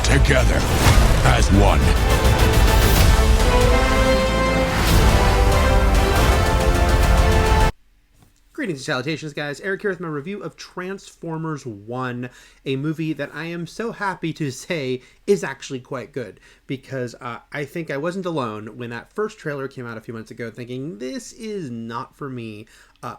together as one. Greetings and salutations, guys. Eric here with my review of Transformers 1, a movie that I am so happy to say is actually quite good, because I think I wasn't alone when that first trailer came out a few months ago thinking, this is not for me.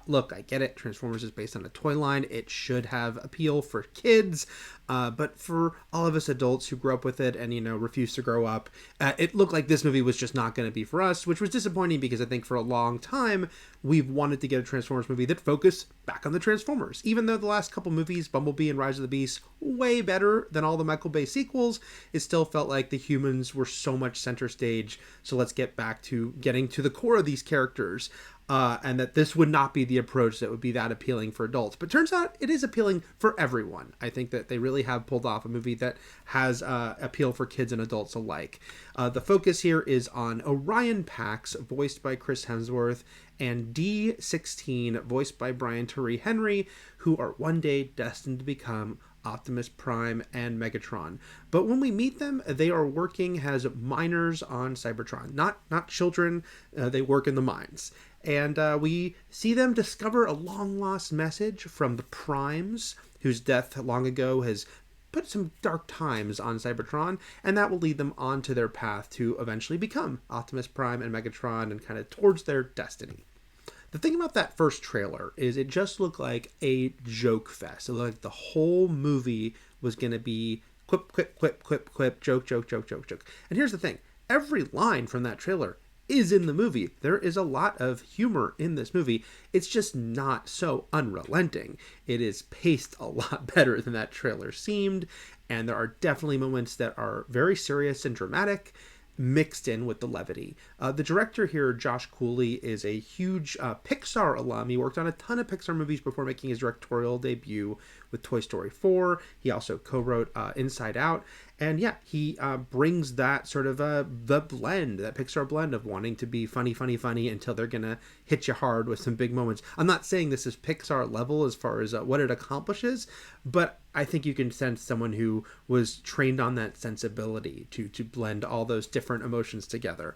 Look, I get it. Transformers is based on a toy line. It should have appeal for kids, but for all of us adults who grew up with it and, refuse to grow up, it looked like this movie was just not going to be for us, which was disappointing because I think for a long time we've wanted to get a Transformers movie that focused back on the Transformers. Even though the last couple movies, Bumblebee and Rise of the Beast, way better than all the Michael Bay sequels, it still felt like the humans were so much center stage. So let's get back to getting to the core of these characters. And that this would not be the approach that would be that appealing for adults. But turns out it is appealing for everyone. I think that they really have pulled off a movie that has appeal for kids and adults alike. The focus here is on Orion Pax, voiced by Chris Hemsworth, and D16, voiced by Brian Tyree Henry, who are one day destined to become Optimus Prime and Megatron. But when we meet them, they are working as miners on Cybertron. Not children, they work in the mines. And we see them discover a long-lost message from the Primes, whose death long ago has put some dark times on Cybertron, and that will lead them on to their path to eventually become Optimus Prime and Megatron and kind of towards their destiny. The thing about that first trailer is it just looked like a joke fest. It looked like the whole movie was going to be quip, quip, quip, quip, quip, joke, joke, joke, joke, joke. And here's the thing. Every line from that trailer is in the movie. There is a lot of humor in this movie. It's just not so unrelenting. It is paced a lot better than that trailer seemed, and there are definitely moments that are very serious and dramatic, mixed in with the levity. The director here, Josh Cooley, is a huge Pixar alum. He worked on a ton of Pixar movies before making his directorial debut with Toy Story 4. He also co-wrote Inside Out. And yeah, he brings that sort of the blend, that Pixar blend of wanting to be funny, funny, funny until they're going to hit you hard with some big moments. I'm not saying this is Pixar level as far as what it accomplishes, but I think you can sense someone who was trained on that sensibility to blend all those different emotions together.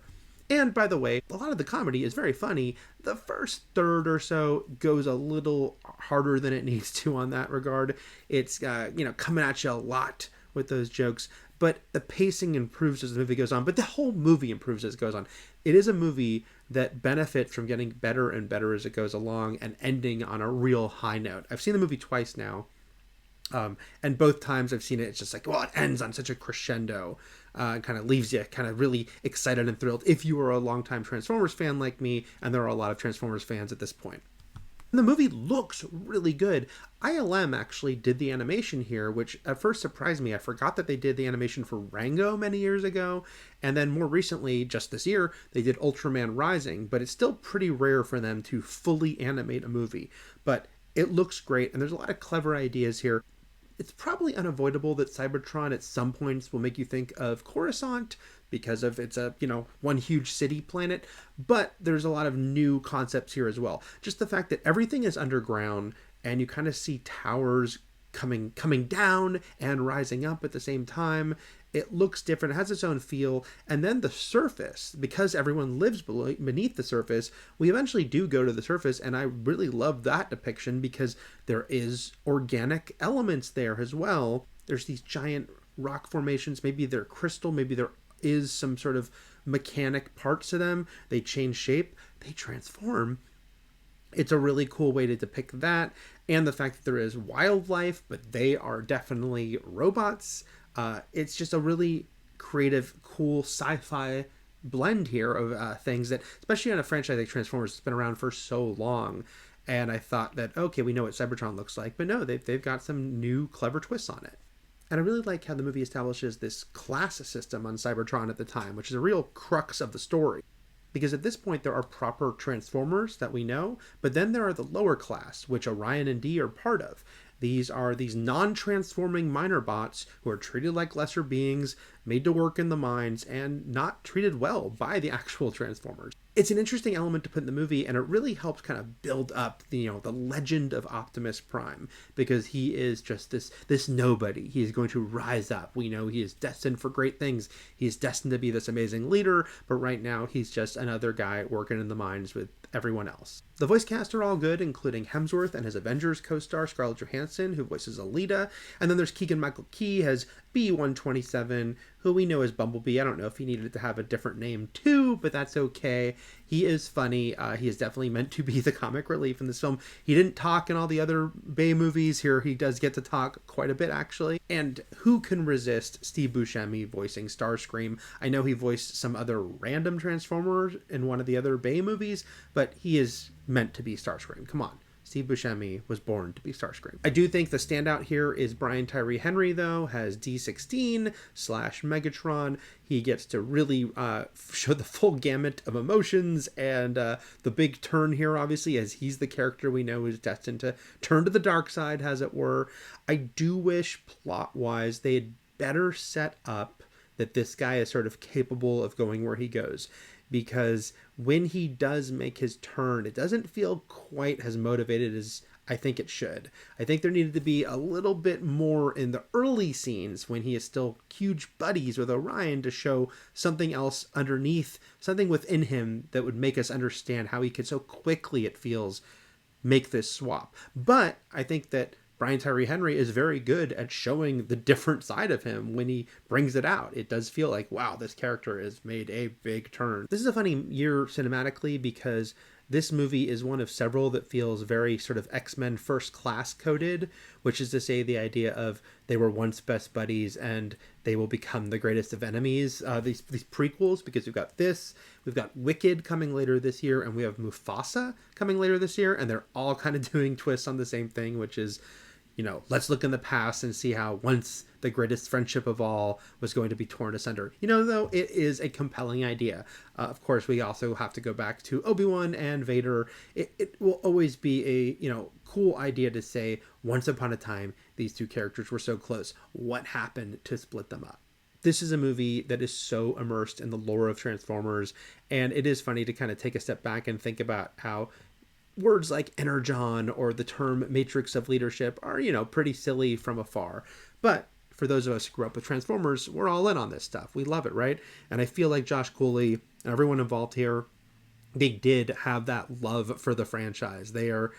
And by the way, a lot of the comedy is very funny. The first third or so goes a little harder than it needs to on that regard. It's, coming at you a lot with those jokes, but the pacing improves as the movie goes on, but the whole movie improves as it goes on. It is a movie that benefits from getting better and better as it goes along and ending on a real high note. I've seen the movie twice now, and both times I've seen it, it's just like, well, it ends on such a crescendo, kind of leaves you kind of really excited and thrilled if you are a longtime Transformers fan like me, and there are a lot of Transformers fans at this point. The movie looks really good. ILM actually did the animation here, which at first surprised me. I forgot that they did the animation for Rango many years ago, and then more recently, just this year, they did Ultraman Rising, but it's still pretty rare for them to fully animate a movie. But it looks great, and there's a lot of clever ideas here. It's probably unavoidable that Cybertron at some points will make you think of Coruscant because of it's a, one huge city planet, but there's a lot of new concepts here as well. Just the fact that everything is underground and you kind of see towers coming down and rising up at the same time. It looks different, it has its own feel, and then the surface, because everyone lives beneath the surface, we eventually do go to the surface, and I really love that depiction because there is organic elements there as well. There's these giant rock formations, maybe they're crystal, maybe there is some sort of mechanic parts to them. They change shape, they transform. It's a really cool way to depict that, and the fact that there is wildlife, but they are definitely robots. It's just a really creative, cool sci-fi blend here of things that, especially on a franchise like Transformers, has been around for so long. And I thought that, okay, we know what Cybertron looks like, but no, they've got some new clever twists on it. And I really like how the movie establishes this class system on Cybertron at the time, which is a real crux of the story. Because at this point, there are proper Transformers that we know, but then there are the lower class, which Orion and D are part of. These are these non-transforming minor bots who are treated like lesser beings, made to work in the mines, and not treated well by the actual Transformers. It's an interesting element to put in the movie, and it really helps kind of build up the, the legend of Optimus Prime, because he is just this nobody. He is going to rise up. We know he is destined for great things. He is destined to be this amazing leader, but right now he's just another guy working in the mines with everyone else. The voice cast are all good, including Hemsworth and his Avengers co-star Scarlett Johansson, who voices Alita, and then there's Keegan-Michael Key as B-127, who we know as Bumblebee. I don't know if he needed to have a different name too, but that's okay. He is funny. He is definitely meant to be the comic relief in this film. He didn't talk in all the other Bay movies. Here he does get to talk quite a bit, actually. And who can resist Steve Buscemi voicing Starscream? I know he voiced some other random Transformers in one of the other Bay movies, but he is meant to be Starscream. Come on. Steve Buscemi was born to be Starscream. I do think the standout here is Brian Tyree Henry, though, has D16 / Megatron. He gets to really show the full gamut of emotions, and the big turn here, obviously, as he's the character we know is destined to turn to the dark side, as it were. I do wish, plot-wise, they had better set up that this guy is sort of capable of going where he goes, because when he does make his turn, it doesn't feel quite as motivated as I think it should. I think there needed to be a little bit more in the early scenes when he is still huge buddies with Orion to show something else underneath, something within him that would make us understand how he could so quickly, it feels, make this swap. But I think that Brian Tyree Henry is very good at showing the different side of him when he brings it out. It does feel like, wow, this character has made a big turn. This is a funny year cinematically because this movie is one of several that feels very sort of X-Men First Class coded, which is to say the idea of they were once best buddies and they will become the greatest of enemies. These prequels, because we've got Wicked coming later this year, and we have Mufasa coming later this year, and they're all kind of doing twists on the same thing, which is, let's look in the past and see how once the greatest friendship of all was going to be torn asunder. Though it is a compelling idea. Of course, we also have to go back to Obi-Wan and Vader. It will always be a, cool idea to say, once upon a time, these two characters were so close. What happened to split them up? This is a movie that is so immersed in the lore of Transformers, and it is funny to kind of take a step back and think about how words like energon or the term matrix of leadership are, pretty silly from afar. But for those of us who grew up with Transformers, we're all in on this stuff. We love it, right? And I feel like Josh Cooley and everyone involved here, they did have that love for the franchise. They are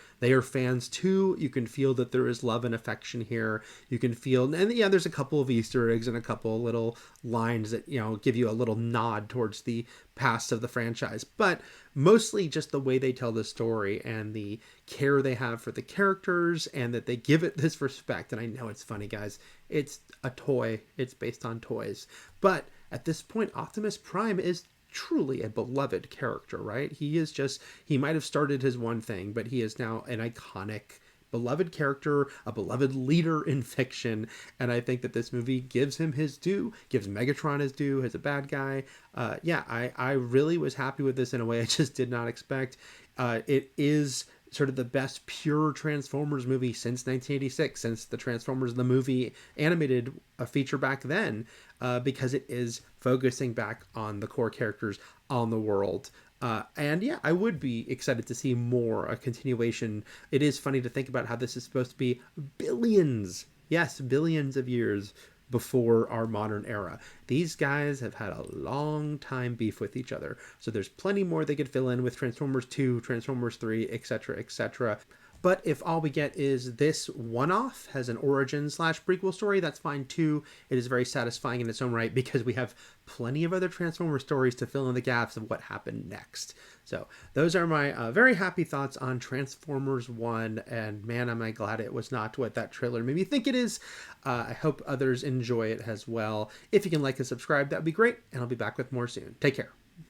fans too. You can feel that there is love and affection here. You can feel, and yeah, there's a couple of Easter eggs and a couple little lines that, give you a little nod towards the past of the franchise, but mostly just the way they tell the story and the care they have for the characters, and that they give it this respect. And I know it's funny, guys. It's a toy. It's based on toys. But at this point, Optimus Prime is truly a beloved character, right? He might have started his one thing, but he is now an iconic, beloved character, a beloved leader in fiction, and I think that this movie gives him his due, gives Megatron his due as a bad guy. I really was happy with this in a way I just did not expect. It is sort of the best pure Transformers movie since 1986, since the Transformers the movie animated a feature back then, because it is focusing back on the core characters, on the world. And yeah, I would be excited to see more, a continuation. It is funny to think about how this is supposed to be billions of years before our modern era. These guys have had a long time beef with each other. So there's plenty more they could fill in with Transformers 2, Transformers 3, etc., etc. But if all we get is this one-off, has an origin / prequel story, that's fine too. It is very satisfying in its own right because we have plenty of other Transformers stories to fill in the gaps of what happened next. So those are my very happy thoughts on Transformers 1, and man, am I glad it was not what that trailer made me think it is. I hope others enjoy it as well. If you can like and subscribe, that would be great, and I'll be back with more soon. Take care.